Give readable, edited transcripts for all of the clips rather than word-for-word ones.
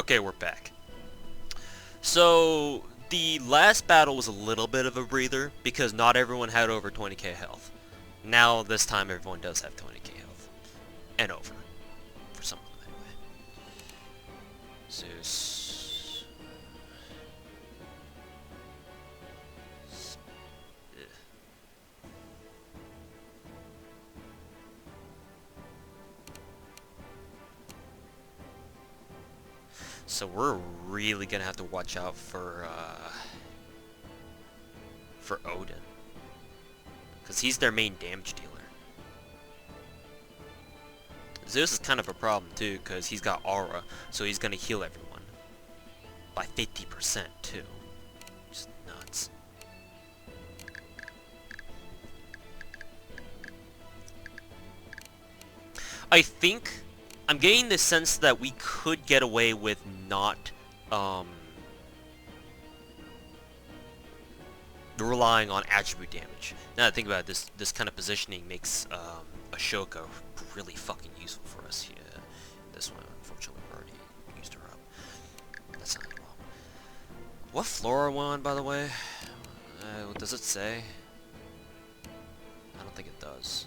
Okay, we're back. So, the last battle was a little bit of a breather, because not everyone had over 20k health. Now, this time, everyone does have 20k health. And over. For some of them, anyway. Zeus. So we're really gonna have to watch out for Odin, because he's their main damage dealer. Zeus is kind of a problem too, because he's got aura, so he's gonna heal everyone by 50% too. Just nuts. I think I'm getting the sense that we could get away with not relying on attribute damage. Now that I think about it, this kind of positioning makes Ashoka really fucking useful for us here. This one, unfortunately, we already used her up. That's not well. What floor are we on, by the way? What does it say? I don't think it does.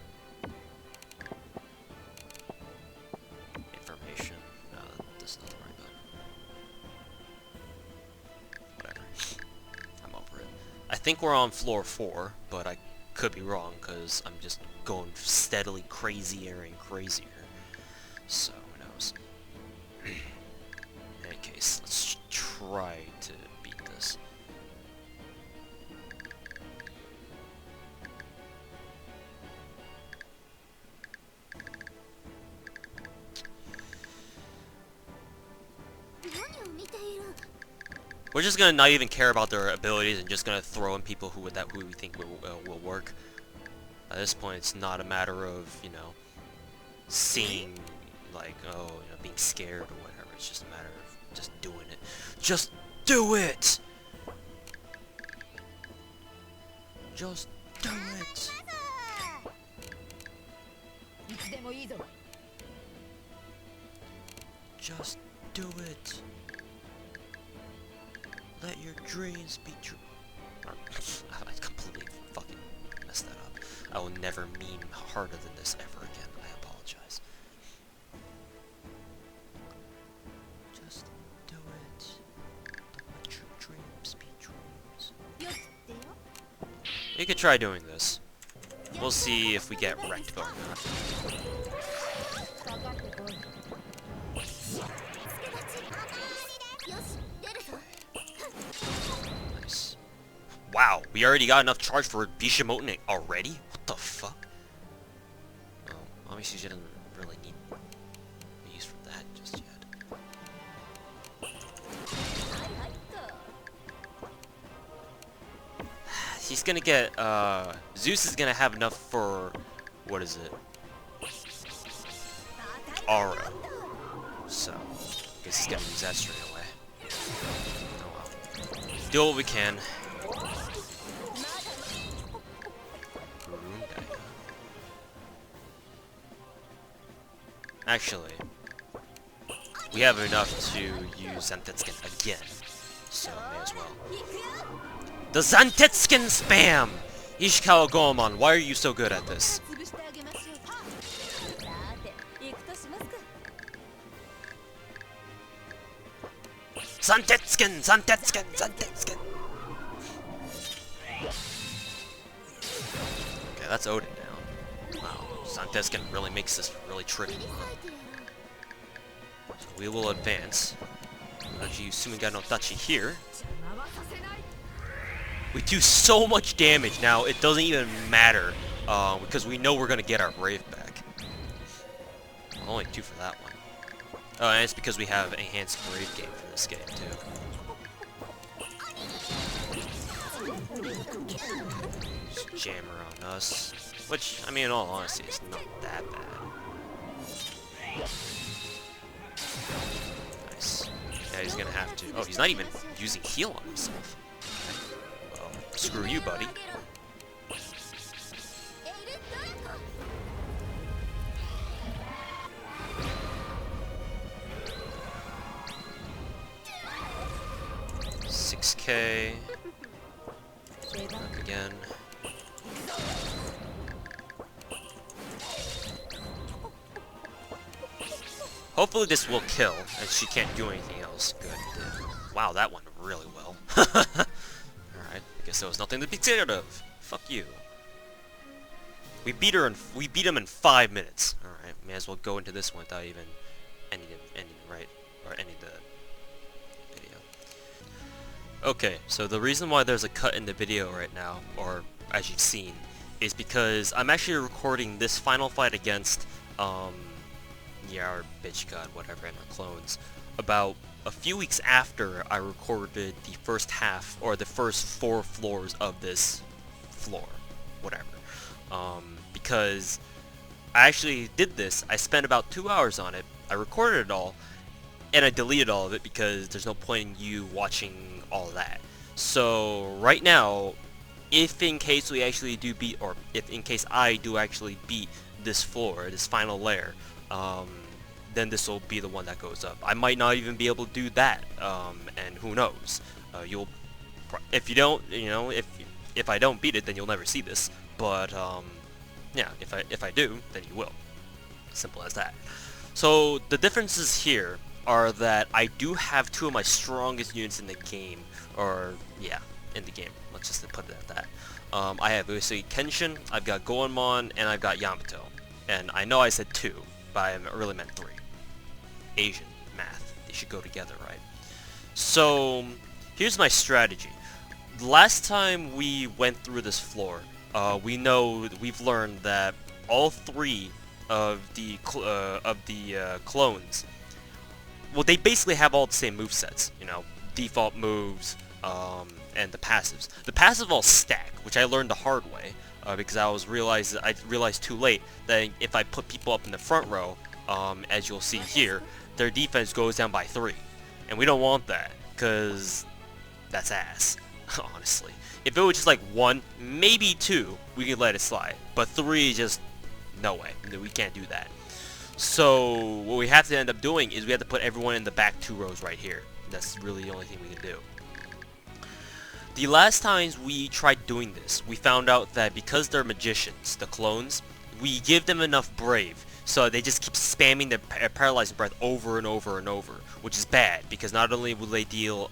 Information. No, this is not the right button. Whatever. I'm over it. I think we're on floor 4, but I could be wrong, because I'm just going steadily crazier and crazier. So, who knows? In any case, let's try to beat this. We're just gonna not even care about their abilities and just gonna throw in people who we think will work. At this point, it's not a matter of, you know, seeing, like, oh, you know, being scared or whatever. It's just a matter of just doing it. Just do it! Just do it! Just do it! Let your dreams be true. I completely fucking messed that up. I will never mean harder than this ever again. I apologize. Just do it. Let your dreams be dreams. You could try doing this. We'll see if we get wrecked or not. Nice. Wow, we already got enough charge for Bishamoten already? What the fuck? Oh, obviously she doesn't really need use for that just yet. He's gonna get, Zeus is gonna have enough for, what is it? Aura. So, I guess he's gonna use that straight away. Oh well. Do what we can. Actually, we have enough to use Zantetskin again, so may as well. The Zantetskin spam! Ishikawa Goemon, why are you so good at this? Zantetskin! Zantetskin! Zantetskin! Okay, that's Odin down. Wow, Zantetskin really makes this really tricky. So we will advance. Uji Sumiga no Tachi here. We do so much damage now, it doesn't even matter. Because we know we're gonna get our Brave back. Well, only 2 for that one. Oh, and it's because we have enhanced Brave game for this game, too. Just jam around us. Which, I mean, in all honesty, is not that bad. Nice. Yeah, he's gonna have to. Oh, he's not even using heal on himself. Well, screw you, buddy. 6k. Up again. Hopefully this will kill, and she can't do anything else. Good. Wow, that went really well. Alright, guess there was nothing to be scared of. Fuck you. We beat him in 5 minutes. Alright, may as well go into this one without even ending right? Or ending the video. Okay, so the reason why there's a cut in the video right now, or as you've seen, is because I'm actually recording this final fight against, yeah, our bitch god, whatever, and our clones, about a few weeks after I recorded the first half, or the first 4 floors of this floor, whatever. Because I actually did this, I spent about 2 hours on it, I recorded it all, and I deleted all of it because there's no point in you watching all of that. So, right now, if in case we actually do beat, or if in case I do actually beat this floor, this final layer, then this will be the one that goes up. I might not even be able to do that, and who knows. If you don't, you know, if I don't beat it, then you'll never see this. But yeah, if I do, then you will. Simple as that. So the differences here are that I do have 2 of my strongest units in the game, or yeah, in the game. Let's just put it at that. I have basically Kenshin, I've got Goemon, and I've got Yamato. And I know I said 2, but I really meant 3. Asian math, they should go together, right? So here's my strategy. The last time we went through this floor, we've learned that all 3 of the clones, well, they basically have all the same movesets, you know, default moves, and the passives. The passive all stack, which I learned the hard way, because I realized too late that if I put people up in the front row, as you'll see here, their defense goes down by 3, and we don't want that, because that's ass, honestly. If it was just like 1, maybe 2, we could let it slide, but 3, just no way, we can't do that. So what we have to end up doing is we have to put everyone in the back 2 rows right here. That's really the only thing we can do. The last times we tried doing this, we found out that because they're magicians, the clones, we give them enough brave, so they just keep spamming the paralyzing breath over and over and over, which is bad, because not only will they deal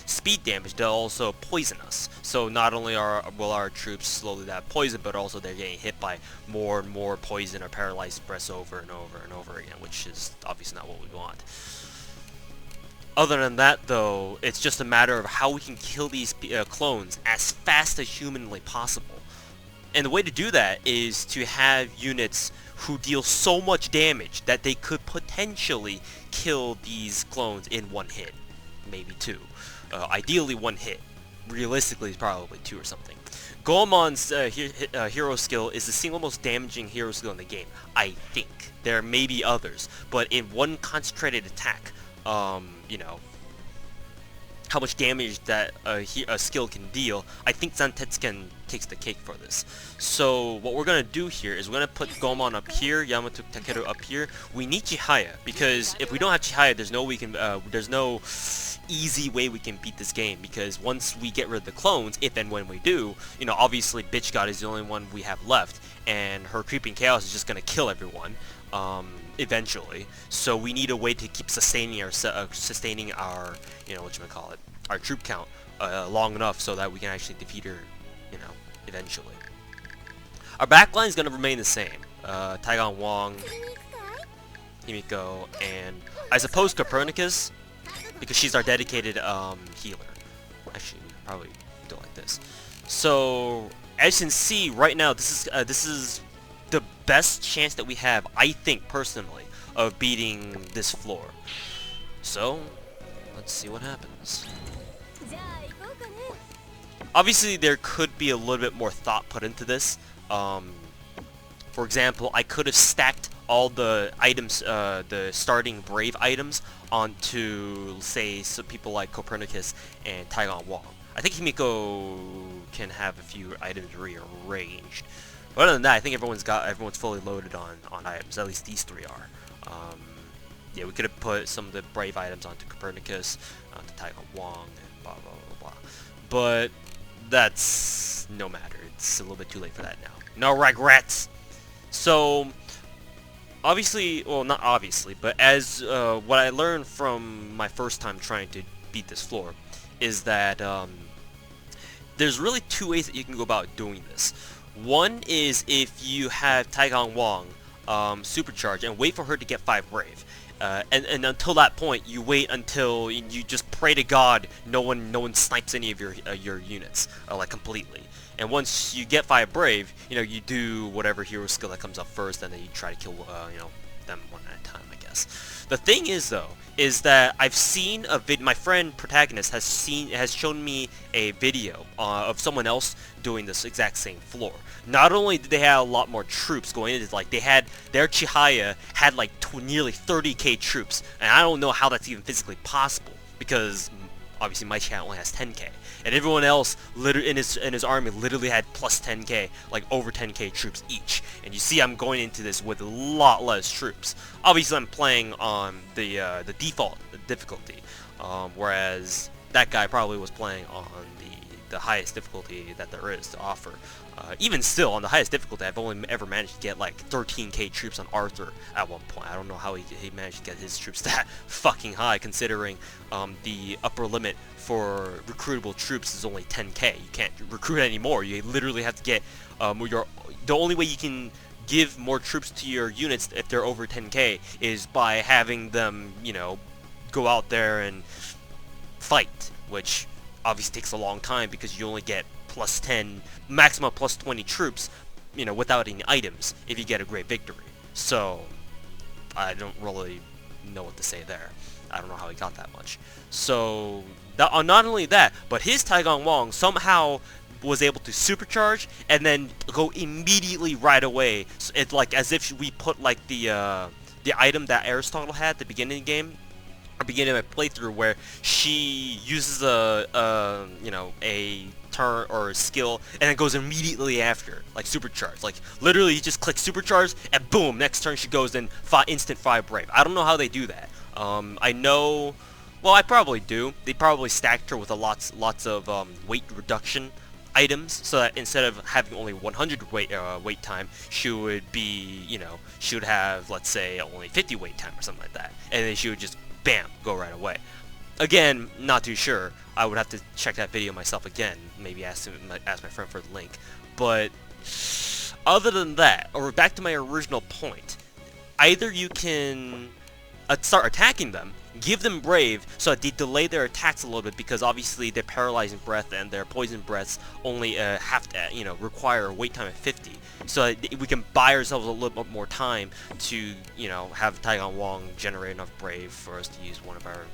speed damage, they'll also poison us. So not only will our troops slowly die of poison, but also they're getting hit by more and more poison or paralyzed breaths over and over and over again, which is obviously not what we want. Other than that, though, it's just a matter of how we can kill these clones as fast as humanly possible. And the way to do that is to have units who deal so much damage that they could potentially kill these clones in 1 hit. Maybe 2. Ideally 1 hit. Realistically, it's probably 2 or something. Goemon's hero skill is the single most damaging hero skill in the game, I think. There may be others, but in one concentrated attack, you know, how much damage that a skill can deal, I think Zantetsuken takes the cake for this. So what we're gonna do here is we're gonna put Goemon up here, Yamato, Takeru up here. We need Chihaya, because if we don't have Chihaya, there's no easy way we can beat this game, because once we get rid of the clones, if and when we do, you know, obviously Bitch God is the only one we have left, and her creeping chaos is just gonna kill everyone. Eventually, so we need a way to keep sustaining our you know, whatchamacallit, our troop count long enough so that we can actually defeat her, you know, eventually. Our backline is going to remain the same. Taigan Wong, Himiko, and I suppose Copernicus, because she's our dedicated healer. Actually, we could probably do it like this. So, as you can see, right now, this is the best chance that we have, I think personally, of beating this floor. So, let's see what happens. Obviously, there could be a little bit more thought put into this. For example, I could have stacked all the items, the starting brave items, onto, say, some people like Copernicus and Taigan Wong. I think Himiko can have a few items rearranged. But other than that, I think everyone's fully loaded on items. At least these 3 are. yeah, we could have put some of the brave items onto Copernicus, onto Taiwan Wong, and blah blah blah blah. But that's no matter. It's a little bit too late for that now. No regrets. So obviously, well, not obviously, but as what I learned from my first time trying to beat this floor is that there's really two ways that you can go about doing this. One is if you have Taiwan Wong supercharge and wait for her to get 5 brave. And until that point, you wait until you just pray to God no one snipes any of your units like completely. And once you get 5 brave, you know, you do whatever hero skill that comes up first, and then you try to kill you know, them one at a time, I guess. The thing is though, is that I've seen a my friend protagonist has shown me a video of someone else doing this exact same floor. Not only did they have a lot more troops going in, like they had their Chihaya had like nearly 30k troops, and I don't know how that's even physically possible because obviously my Chihaya only has 10k, and everyone else in his army literally had plus 10k, like over 10k troops each. And you see, I'm going into this with a lot less troops. Obviously, I'm playing on the default difficulty, whereas that guy probably was playing on the highest difficulty that there is to offer. Even still, on the highest difficulty, I've only ever managed to get like 13k troops on Arthur at one point. I don't know how he managed to get his troops that fucking high, considering the upper limit for recruitable troops is only 10k. You can't recruit anymore. You literally have to get the only way you can give more troops to your units if they're over 10k is by having them, you know, go out there and fight, which obviously takes a long time because you only get plus 10, maximum plus 20 troops, you know, without any items if you get a great victory. So I don't really know what to say there. I don't know how he got that much. So not only that, but his Taiwan Wong somehow was able to supercharge and then go immediately right away. So it's like as if we put like the item that Aristotle had at the beginning of the game, or beginning of my playthrough, where she uses a you know, a turn or a skill and it goes immediately after, like supercharge. Like literally you just click supercharge and boom, next turn she goes in instant 5 brave. I don't know how they do that. I know, well, I probably do. They probably stacked her with a lots of weight reduction items, so that instead of having only 100 wait time, she would be, you know, she would have, let's say, only 50 wait time or something like that, and then she would just bam, go right away. Again, not too sure. I would have to check that video myself again. Maybe ask my friend for the link. But other than that, or back to my original point, either you can start attacking them, give them brave, so that they delay their attacks a little bit, because obviously their paralyzing breath and their poison breaths only have to, you know, require a wait time of 50. So that we can buy ourselves a little bit more time to, you know, have Taiwan Wong generate enough brave for us to use one of our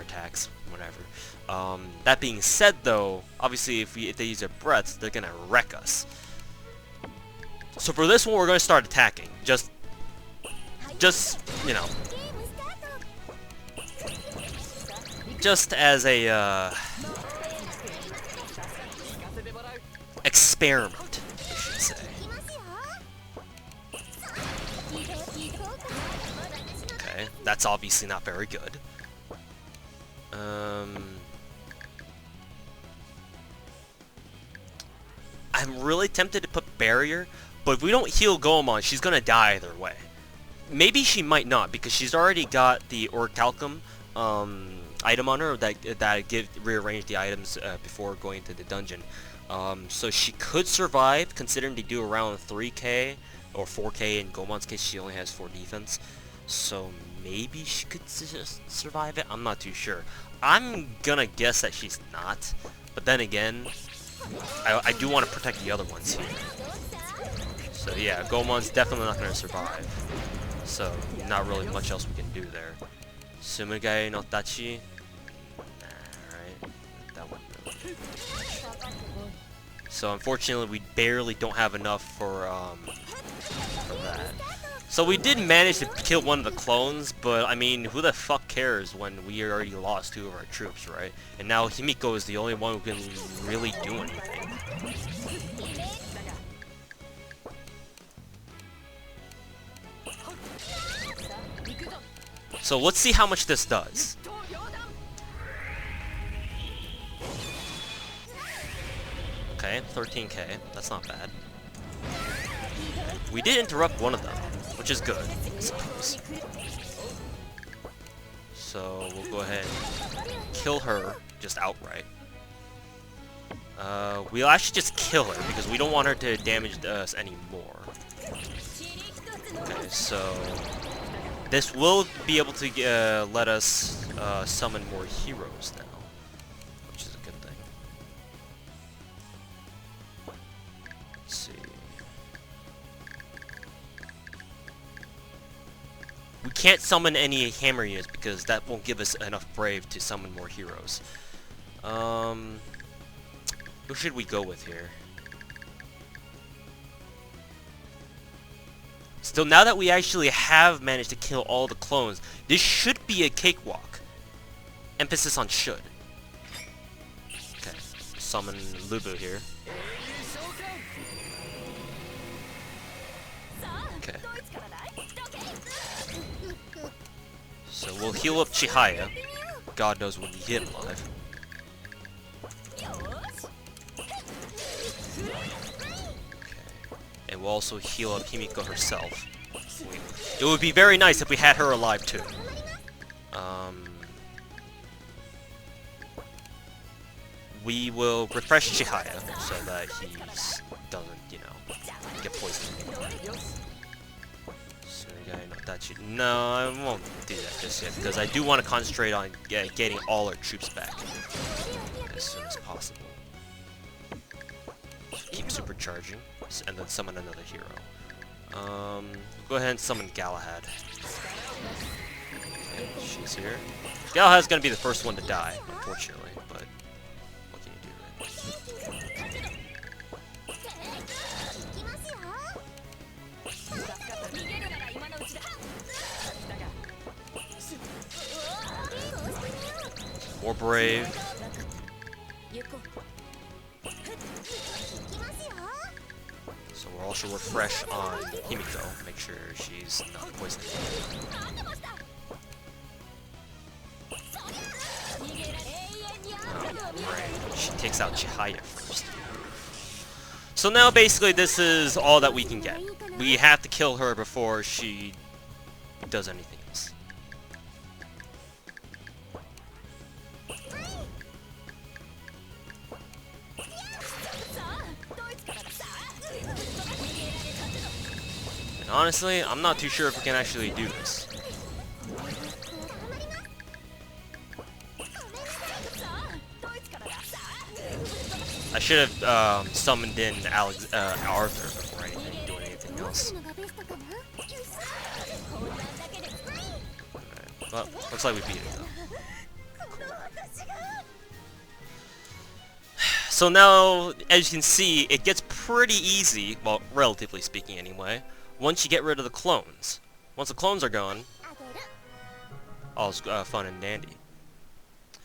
attacks, whatever. That being said, though, obviously if they use their breaths, they're gonna wreck us. So for this one, we're gonna start attacking. Just you know, just as a experiment, I should say. Okay, that's obviously not very good. I'm really tempted to put barrier, but if we don't heal Goemon, she's gonna die either way. Maybe she might not, because she's already got the Orichalcum item on her that rearrange the items before going into the dungeon. So she could survive, considering they do around 3k or 4k. In Goemon's case, she only has 4 defense. So maybe she could just survive it. I'm not too sure. I'm gonna guess that she's not, but then again, I do want to protect the other ones here. So yeah, Goemon's definitely not gonna survive. So not really much else we can do there. Sumugai no Tachi. Nah, right? That one. So unfortunately, we barely don't have enough for that. So we did manage to kill one of the clones, but I mean, who the fuck cares when we already lost 2 of our troops, right? And now Himiko is the only one who can really do anything. So let's see how much this does. Okay, 13k. That's not bad. We did interrupt one of them, which is good, I suppose. So we'll go ahead and kill her just outright. We'll actually just kill her because we don't want her to damage us anymore. Okay, so this will be able to let us summon more heroes now, which is a good thing. Let's see. We can't summon any hammer units because that won't give us enough brave to summon more heroes. Who should we go with here? Still, now that we actually have managed to kill all the clones, this should be a cakewalk. Emphasis on should. Okay, summon Lubu here. Okay. So we'll heal up Chihaya. God knows when we get him alive. And we'll also heal up Himiko herself. It would be very nice if we had her alive too. We will refresh Chihaya so that he doesn't, you know, get poisoned anymore. So no, I won't do that just yet because I do want to concentrate on getting all our troops back as soon as possible. Keep supercharging, and then summon another hero. Go ahead and summon Galahad. Okay, she's here. Galahad's gonna be the first one to die, unfortunately, but what can you do, right? More brave. So we'll also refresh on Himiko, make sure she's not poisoned. Right. She takes out Chihaya first. So now basically this is all that we can get. We have to kill her before she does anything else. And honestly, I'm not too sure if we can actually do this. I should have summoned in Arthur before doing anything else. Right. Well, looks like we beat it though. Cool. So now, as you can see, it gets pretty easy, well, relatively speaking anyway, once you get rid of the clones. Once the clones are gone, all's fun and dandy.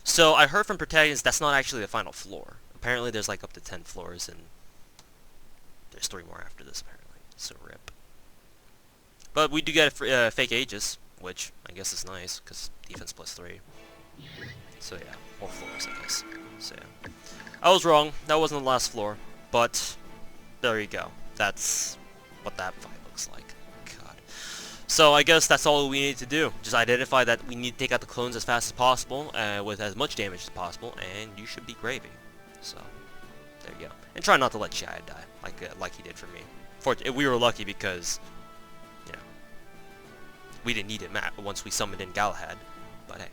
So I heard from protagonists that's not actually the final floor. Apparently there's like up to 10 floors, and there's 3 more after this apparently, so rip. But we do get fake Aegis, which I guess is nice, because defense +3. So yeah, more floors I guess. So yeah. I was wrong, that wasn't the last floor, but there you go. That's what that fight looks like. God. So I guess that's all we need to do. Just identify that we need to take out the clones as fast as possible, with as much damage as possible, and you should be gravy. So, there you go. And try not to let Chihaya die, like he did for me. We were lucky because, you know, we didn't need him once we summoned in Galahad, but hey.